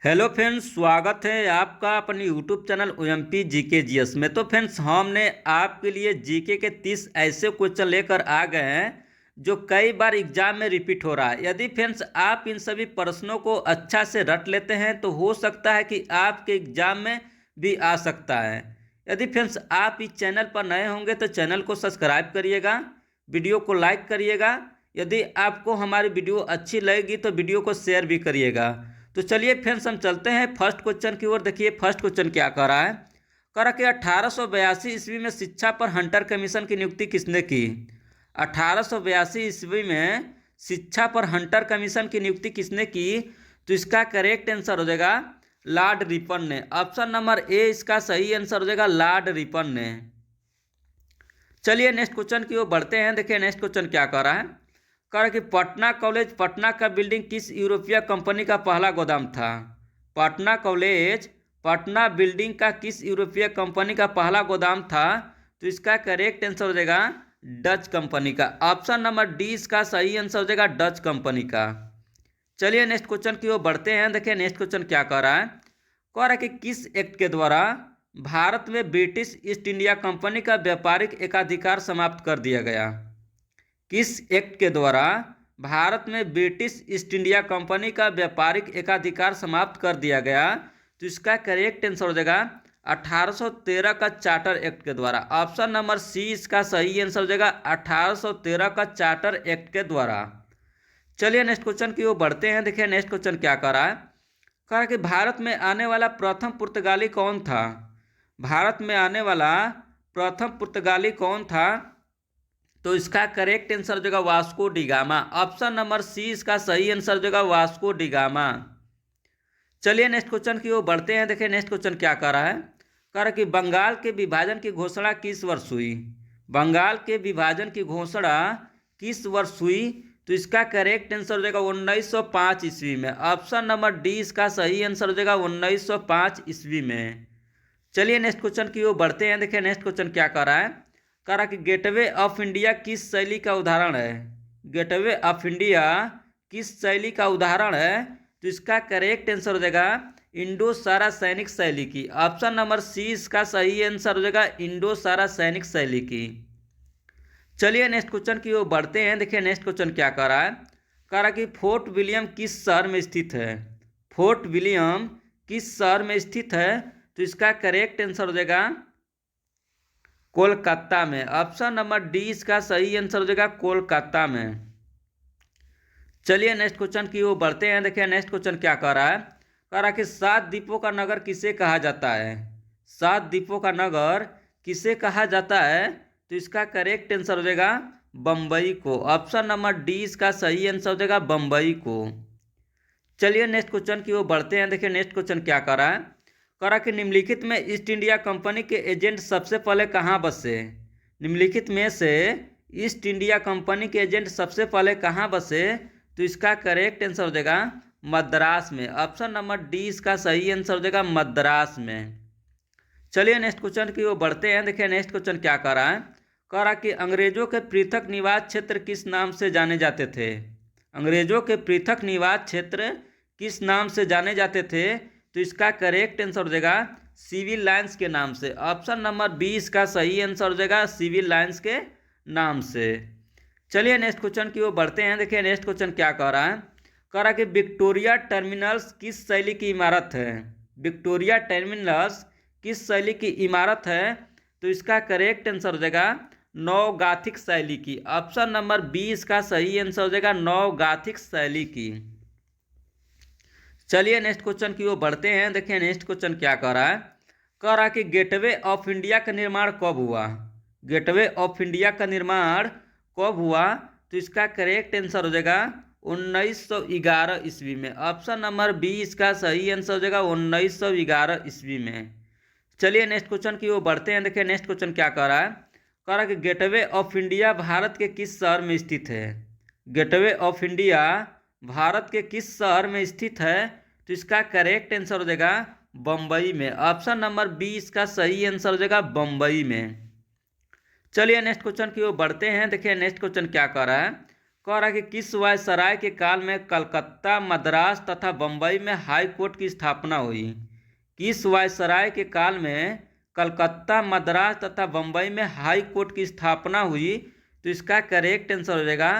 Hello friends, स्वागत है आपका अपने YouTube channel OMP GK GS में। तो फ्रेंड्स, हमने आपके लिए जीके के 30 ऐसे क्वेश्चन लेकर आ गए हैं जो कई बार एग्जाम में रिपीट हो रहा है। यदि फ्रेंड्स आप इन सभी प्रश्नों को अच्छा से रट लेते हैं तो हो सकता है कि आपके एग्जाम में भी आ सकता है। यदि फ्रेंड्स आप इस चैनल पर नए होंगे तो चैनल को सब्सक्राइब करिएगा, वीडियो को लाइक करिएगा। यदि आपको हमारी वीडियो अच्छी लगेगी तो वीडियो को शेयर भी करिएगा। तो चलिए फ्रेंड्स, हम चलते हैं फर्स्ट क्वेश्चन की ओर। देखिए फर्स्ट क्वेश्चन क्या कर रहा है। कह रहा कि 1882 ईस्वी में शिक्षा पर हंटर कमीशन की नियुक्ति किसने की। 1882 ईस्वी में शिक्षा पर हंटर कमीशन की नियुक्ति किसने की। तो इसका करेक्ट आंसर हो जाएगा लॉर्ड रिपन ने। ऑप्शन नंबर ए इसका सही आंसर हो जाएगा लॉर्ड रिपन ने। चलिए नेक्स्ट क्वेश्चन की ओर बढ़ते हैं। देखिए नेक्स्ट क्वेश्चन क्या कर रहा है। कह रहा कि पटना कॉलेज पटना का बिल्डिंग किस यूरोपीय कंपनी का पहला गोदाम था। पटना कॉलेज पटना बिल्डिंग का किस यूरोपीय कंपनी का पहला गोदाम था। तो इसका करेक्ट आंसर हो जाएगा डच कंपनी का। ऑप्शन नंबर डी इसका सही आंसर हो जाएगा डच कंपनी का। चलिए नेक्स्ट क्वेश्चन की ओर बढ़ते हैं। देखिए नेक्स्ट क्वेश्चन क्या कह रहा है। कह रहा है कि किस एक्ट के द्वारा भारत में ब्रिटिश ईस्ट इंडिया कंपनी का व्यापारिक एकाधिकार समाप्त कर दिया गया। किस एक्ट के द्वारा भारत में ब्रिटिश ईस्ट इंडिया कंपनी का व्यापारिक एकाधिकार समाप्त कर दिया गया। तो इसका करेक्ट आंसर हो जाएगा 1813 का चार्टर एक्ट के द्वारा। ऑप्शन नंबर सी इसका सही आंसर हो जाएगा 1813 का चार्टर एक्ट के द्वारा। चलिए नेक्स्ट क्वेश्चन की ओर बढ़ते हैं। देखिए नेक्स्ट क्वेश्चन क्या कर रहा है। कह रहा है कि भारत में आने वाला प्रथम पुर्तगाली कौन था। भारत में आने वाला प्रथम पुर्तगाली कौन था। तो इसका करेक्ट आंसर हो जाएगा Vasco da Gama. Option number c इसका सही आंसर हो जाएगा वास्को डिगामा। चलिए नेक्स्ट क्वेश्चन की ओर बढ़ते हैं। देखिए नेक्स्ट क्वेश्चन क्या कर रहा है। कह रहा है कि बंगाल के विभाजन की घोषणा किस वर्ष हुई। बंगाल के विभाजन की घोषणा किस वर्ष हुई। तो इसका करेक्ट आंसर हो जाएगा 1905 ईस्वी में। ऑप्शन नंबर डी इसका सही आंसर हो जाएगा 1905 ईस्वी में। चलिए नेक्स्ट क्वेश्चन की ओर बढ़ते हैं। देखिए नेक्स्ट क्वेश्चन क्या कर रहा है। कह रहा कि गेटवे ऑफ इंडिया किस शैली का उदाहरण है। गेटवे ऑफ इंडिया किस शैली का उदाहरण है। तो इसका करेक्ट आंसर हो जाएगा इंडो सारा सैनिक शैली की। ऑप्शन नंबर सी इसका सही आंसर हो जाएगा इंडो सारा सैनिक शैली की। चलिए नेक्स्ट क्वेश्चन की ओर बढ़ते हैं। देखिए नेक्स्ट क्वेश्चन क्या कह रहा है। कह रहा कि फोर्ट विलियम किस शहर में स्थित है। फोर्ट विलियम किस शहर में स्थित है। तो इसका करेक्ट आंसर हो जाएगा कोलकाता में। ऑप्शन नंबर डी इसका सही आंसर हो जाएगा कोलकाता में। चलिए नेक्स्ट क्वेश्चन की ओर बढ़ते हैं। देखिए नेक्स्ट क्वेश्चन क्या कह रहा है। कह रहा है कि 7 द्वीपों का नगर किसे कहा जाता है। 7 द्वीपों का नगर किसे कहा जाता है। तो इसका करेक्ट आंसर हो जाएगा बम्बई को। ऑप्शन नंबर डी इसका सही आंसर हो जाएगा बम्बई को। चलिए नेक्स्ट क्वेश्चन की ओर बढ़ते हैं। देखिए नेक्स्ट क्वेश्चन क्या कह रहा है। कह रहा कि निम्नलिखित में ईस्ट इंडिया कंपनी के एजेंट सबसे पहले कहाँ बसे। निम्नलिखित में से ईस्ट इंडिया कंपनी के एजेंट सबसे पहले कहाँ बसे। तो इसका करेक्ट आंसर हो जाएगा मद्रास में। ऑप्शन नंबर डी इसका सही आंसर हो जाएगा मद्रास में। चलिए नेक्स्ट क्वेश्चन की ओर बढ़ते हैं। देखिए नेक्स्ट क्वेश्चन क्या कह रहा है। कह रहा कि अंग्रेजों के पृथक निवास क्षेत्र किस नाम से जाने जाते थे। अंग्रेजों के पृथक निवास क्षेत्र किस नाम से जाने जाते थे। तो इसका करेक्ट आंसर हो जाएगा सिविल लाइन्स के नाम से। ऑप्शन नंबर बी इसका सही आंसर हो जाएगा सिविल लाइन्स के नाम से। चलिए नेक्स्ट क्वेश्चन की ओर बढ़ते हैं। देखिए नेक्स्ट क्वेश्चन क्या कह रहा है। कह रहा कि विक्टोरिया टर्मिनल्स किस शैली की इमारत है। विक्टोरिया टर्मिनल्स किस शैली की इमारत है। तो इसका करेक्ट आंसर हो जाएगा नवगाथिक शैली की। ऑप्शन नंबर बी इसका सही आंसर हो जाएगा नवगाथिक शैली की। चलिए नेक्स्ट क्वेश्चन की ओर बढ़ते हैं। देखिए नेक्स्ट क्वेश्चन क्या कह रहा है। कह रहा कि गेटवे ऑफ इंडिया का निर्माण कब हुआ। गेटवे ऑफ इंडिया का निर्माण कब हुआ। तो इसका करेक्ट आंसर हो जाएगा 1911 ईस्वी में। ऑप्शन नंबर बी इसका सही आंसर हो जाएगा 1911 ईस्वी में। चलिए नेक्स्ट क्वेश्चन की ओर बढ़ते हैं। देखिए नेक्स्ट क्वेश्चन क्या कह रहा है। कह रहा कि गेटवे ऑफ इंडिया भारत के किस शहर में स्थित है। गेटवे ऑफ इंडिया भारत के किस शहर में स्थित है। तो इसका करेक्ट आंसर हो जाएगा बम्बई में। ऑप्शन नंबर बी इसका सही आंसर हो जाएगा बम्बई में। चलिए नेक्स्ट क्वेश्चन की ओर बढ़ते हैं। देखिए नेक्स्ट क्वेश्चन क्या कह रहा है। कह रहा है कि किस वायसराय के काल में कलकत्ता, मद्रास तथा बम्बई में हाई कोर्ट की स्थापना हुई? किस वायसराय के काल में कलकत्ता, मद्रास तथा बम्बई में हाई कोर्ट की स्थापना हुई? तो इसका करेक्ट आंसर हो जाएगा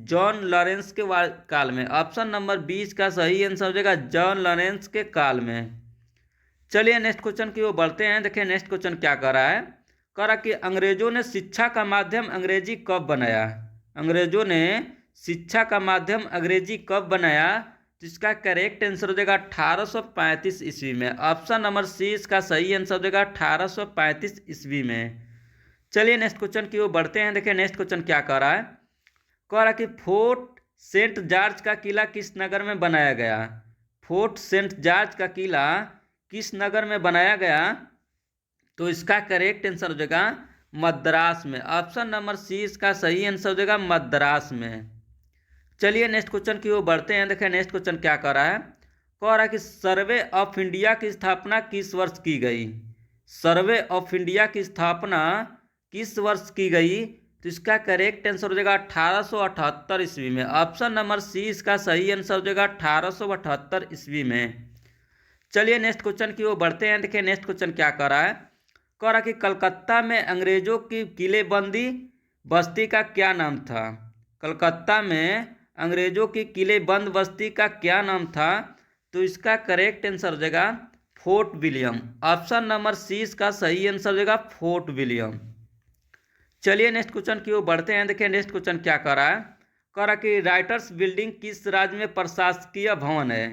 जॉन लॉरेंस के काल में। ऑप्शन नंबर 20 का सही आंसर हो जाएगा जॉन लॉरेंस के काल में। चलिए नेक्स्ट क्वेश्चन की ओर बढ़ते हैं। देखिए नेक्स्ट क्वेश्चन क्या कर रहा है। कह रहा कि अंग्रेजों ने शिक्षा का माध्यम अंग्रेजी कब बनाया? अंग्रेजों ने शिक्षा का माध्यम अंग्रेजी कब बनाया? तो इसका करेक्ट आंसर हो जाएगा 1835 ईस्वी में। ऑप्शन नंबर सी इसका सही आंसर हो जाएगा 1835 ईस्वी में। चलिए नेक्स्ट क्वेश्चन की ओर बढ़ते हैं। देखिए नेक्स्ट क्वेश्चन क्या कह रहा है। कह रहा कि फोर्ट सेंट जॉर्ज का किला किस नगर में बनाया गया? फोर्ट सेंट जॉर्ज का किला किस नगर में बनाया गया? तो इसका करेक्ट आंसर हो जाएगा मद्रास में। ऑप्शन नंबर सी इसका सही आंसर हो जाएगा मद्रास में। चलिए नेक्स्ट क्वेश्चन की ओर बढ़ते हैं। देखिए नेक्स्ट क्वेश्चन क्या कर रहा है। कह रहा है कि सर्वे ऑफ इंडिया की स्थापना किस वर्ष की गई? सर्वे ऑफ इंडिया की स्थापना किस वर्ष की गई? तो इसका करेक्ट आंसर हो जाएगा 1878 ईस्वी में। ऑप्शन नंबर सी इसका सही आंसर हो जाएगा 1878 ईस्वी में। चलिए नेक्स्ट क्वेश्चन की ओर बढ़ते हैं। देखिए नेक्स्ट क्वेश्चन क्या कर रहा है। कह रहा कि कलकत्ता में अंग्रेजों की किलेबंदी बस्ती का क्या नाम था? कलकत्ता में अंग्रेजों की किलेबंद बस्ती का क्या नाम था? तो इसका करेक्ट आंसर हो जाएगा Fort William. Option number c इसका सही आंसर हो जाएगा फोर्ट विलियम। चलिए नेक्स्ट क्वेश्चन की ओर बढ़ते हैं। देखिए नेक्स्ट क्वेश्चन क्या कर रहा है। कह रहा कि राइटर्स बिल्डिंग किस राज्य में प्रशासकीय भवन है?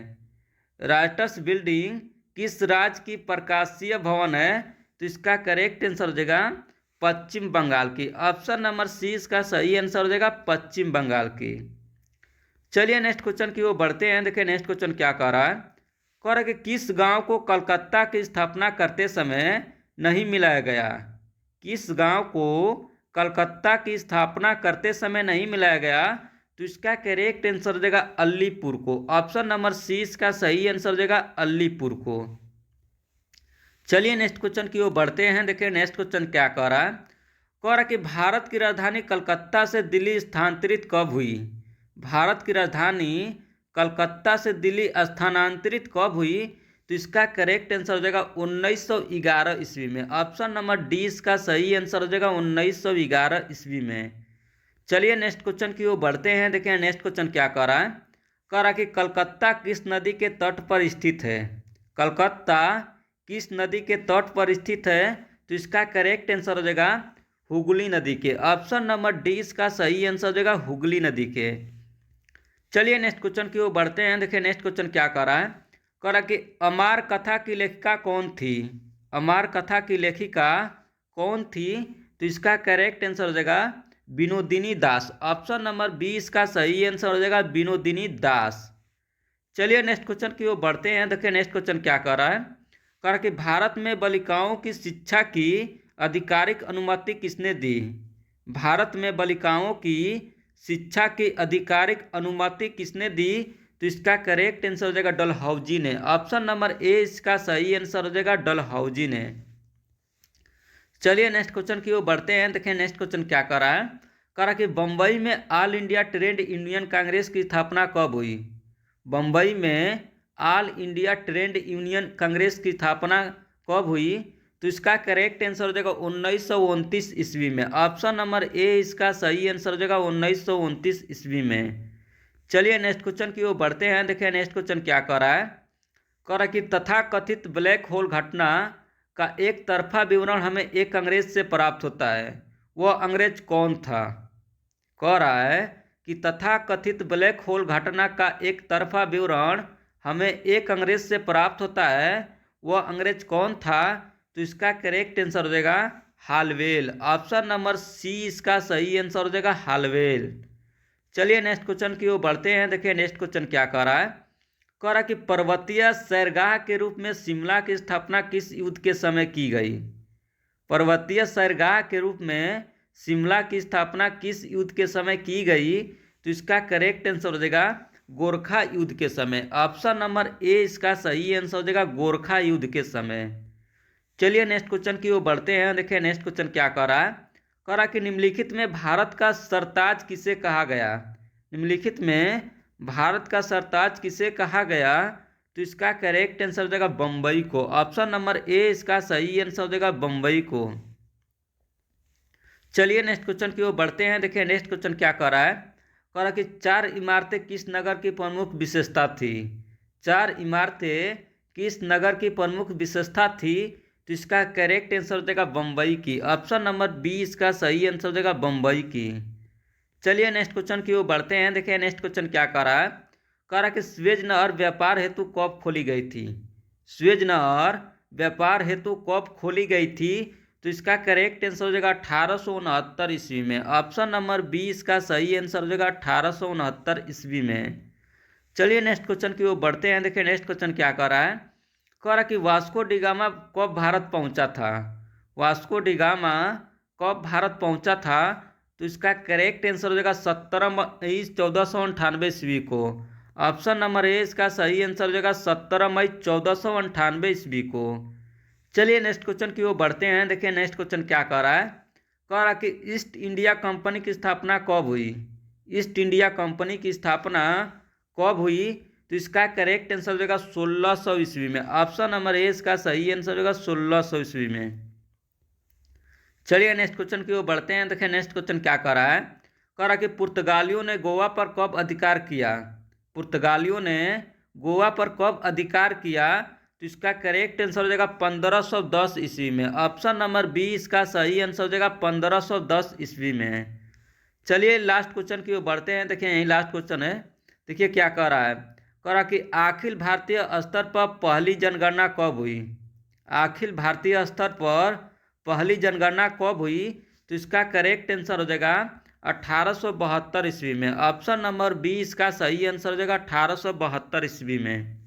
राइटर्स बिल्डिंग किस राज्य की प्रकाशीय भवन है? तो इसका करेक्ट आंसर हो जाएगा पश्चिम बंगाल की। ऑप्शन नंबर सी इसका सही आंसर हो जाएगा पश्चिम बंगाल की। चलिए नेक्स्ट क्वेश्चन की ओर बढ़ते हैं। देखिए नेक्स्ट क्वेश्चन क्या कह रहा है। कह रहा है कि किस गांव को कलकत्ता की स्थापना करते समय नहीं मिलाया गया? किस गांव को कलकत्ता की स्थापना करते समय नहीं मिलाया गया? तो इसका करेक्ट आंसर हो जाएगा अलीपुर को। ऑप्शन नंबर सी इसका सही आंसर हो जाएगा अलीपुर को। चलिए नेक्स्ट क्वेश्चन की ओर बढ़ते हैं। देखिए नेक्स्ट क्वेश्चन क्या कह रहा है। कह रहा कि भारत की राजधानी कलकत्ता से दिल्ली स्थानांतरित कब हुई? भारत की राजधानी कलकत्ता से दिल्ली स्थानांतरित कब हुई? तो इसका करेक्ट आंसर हो जाएगा 1911 ईस्वी में। ऑप्शन नंबर डी इसका सही आंसर हो जाएगा 1911 ईस्वी में। चलिए नेक्स्ट क्वेश्चन की ओर बढ़ते हैं। देखिए नेक्स्ट क्वेश्चन क्या कह रहा है। कह रहा कि कलकत्ता किस नदी के तट पर स्थित है? कलकत्ता किस नदी के तट पर स्थित है? तो इसका करेक्ट आंसर हो जाएगा हुगली नदी के। ऑप्शन नंबर डी इसका सही आंसर हो जाएगा हुगली नदी के। चलिए नेक्स्ट क्वेश्चन की ओर बढ़ते हैं। देखिए नेक्स्ट क्वेश्चन क्या कर रहा है। कह रहा कि अमार कथा की लेखिका कौन थी? अमार कथा की लेखिका कौन थी? तो इसका करेक्ट आंसर हो जाएगा विनोदिनी दास। ऑप्शन नंबर बी इसका सही आंसर हो जाएगा विनोदिनी दास। चलिए नेक्स्ट क्वेश्चन की ओर बढ़ते हैं। देखिए नेक्स्ट क्वेश्चन क्या कर रहा है। कह रहा कि भारत में बालिकाओं की शिक्षा की आधिकारिक अनुमति किसने दी? भारत में बालिकाओं की शिक्षा की आधिकारिक अनुमति किसने दी? तो इसका करेक्ट आंसर हो जाएगा डलहौजी ने। ऑप्शन नंबर ए इसका सही आंसर हो जाएगा डलहौजी ने। चलिए नेक्स्ट क्वेश्चन की ओर बढ़ते हैं। देखिए नेक्स्ट क्वेश्चन क्या कर रहा है। कह रहा कि बम्बई में all India trade union Congress की स्थापना कब हुई? बम्बई में all India trade union Congress की स्थापना कब हुई? तो इसका करेक्ट आंसर हो जाएगा 1929 ईस्वी में। ऑप्शन नंबर ए इसका सही आंसर हो जाएगा 1929 ईस्वी में। चलिए नेक्स्ट क्वेश्चन की ओर बढ़ते हैं। देखिए नेक्स्ट क्वेश्चन क्या कर रहा है। कह रहा कि तथाकथित ब्लैक होल घटना का एक तरफा विवरण हमें एक अंग्रेज से प्राप्त होता है, वह अंग्रेज कौन था? कह रहा है कि तथाकथित ब्लैक होल घटना का एक तरफा विवरण हमें एक अंग्रेज से प्राप्त होता है, वह अंग्रेज कौन था? तो इसका करेक्ट आंसर हो जाएगा हालवेल। ऑप्शन नंबर सी इसका सही आंसर हो जाएगा हालवेल। चलिए नेक्स्ट क्वेश्चन की ओर बढ़ते हैं। देखिए नेक्स्ट क्वेश्चन क्या कर रहा है। कह रहा कि पर्वतीय सैरगाह के रूप में शिमला की स्थापना किस युद्ध के समय की गई? पर्वतीय सैरगाह के रूप में शिमला की स्थापना किस युद्ध के समय की गई? तो इसका करेक्ट आंसर हो जाएगा गोरखा युद्ध के समय। ऑप्शन नंबर ए इसका सही आंसर हो जाएगा गोरखा युद्ध के समय। चलिए नेक्स्ट क्वेश्चन की ओर बढ़ते हैं। देखिए नेक्स्ट क्वेश्चन क्या कर रहा है। कह रहा कि निम्नलिखित में भारत का सरताज किसे कहा गया? निम्नलिखित में भारत का सरताज किसे कहा गया? तो इसका करेक्ट आंसर हो जाएगा बम्बई को। ऑप्शन नंबर ए इसका सही आंसर हो जाएगा बम्बई को। चलिए नेक्स्ट क्वेश्चन की ओर बढ़ते हैं। देखिए नेक्स्ट क्वेश्चन क्या कर रहा है। कह रहा कि 4 इमारतें किस नगर की प्रमुख विशेषता थी? 4 इमारतें किस नगर की प्रमुख विशेषता थी? तो इसका करेक्ट आंसर हो जाएगा बम्बई की। ऑप्शन नंबर बी इसका सही आंसर हो जाएगा बम्बई की। चलिए नेक्स्ट क्वेश्चन की ओर बढ़ते हैं। देखिए नेक्स्ट क्वेश्चन क्या कर रहा है। कह रहा कि स्वेज नहर व्यापार हेतु कब खोली गई थी? स्वेज नहर व्यापार हेतु कब खोली गई थी? तो इसका करेक्ट आंसर हो जाएगा 1869 ईस्वी में। ऑप्शन नंबर बी इसका सही आंसर हो जाएगा 1869 ईस्वी में। चलिए नेक्स्ट क्वेश्चन की ओर बढ़ते हैं। देखिए नेक्स्ट क्वेश्चन क्या कर रहा है। कह रहा कि वास्को डिगामा कब भारत पहुंचा था? वास्को डिगामा कब भारत पहुंचा था? तो इसका करेक्ट आंसर हो जाएगा 17 मई 1498 ईस्वी को। ऑप्शन नंबर ए इसका सही आंसर हो जाएगा 17 मई 1498 ईस्वी को। चलिए नेक्स्ट क्वेश्चन की ओर बढ़ते हैं। देखिए नेक्स्ट क्वेश्चन क्या कह रहा है। कह रहा कि ईस्ट इंडिया कंपनी की स्थापना कब हुई? ईस्ट इंडिया कंपनी की स्थापना कब हुई? तो इसका करेक्ट आंसर हो जाएगा 1600 ईस्वी में। ऑप्शन नंबर ए इसका सही आंसर हो जाएगा 1600 ईस्वी में। चलिए नेक्स्ट क्वेश्चन की ओर बढ़ते हैं। देखिए नेक्स्ट क्वेश्चन क्या कह रहा है। कह रहा कि पुर्तगालियों ने गोवा पर कब अधिकार किया? पुर्तगालियों ने गोवा पर कब अधिकार किया? तो इसका करेक्ट आंसर हो जाएगा 1510 ईस्वी में। ऑप्शन नंबर बी इसका सही आंसर हो जाएगा 1510 ईस्वी में। चलिए लास्ट क्वेश्चन की ओर बढ़ते हैं। देखिए यही लास्ट क्वेश्चन है। देखिए क्या कह रहा है। कह रहा कि अखिल भारतीय स्तर पर पहली जनगणना कब हुई? अखिल भारतीय स्तर पर पहली जनगणना कब हुई? तो इसका करेक्ट आंसर हो जाएगा 1872 ईस्वी में। ऑप्शन नंबर बी इसका सही आंसर हो जाएगा 1872 ईस्वी में।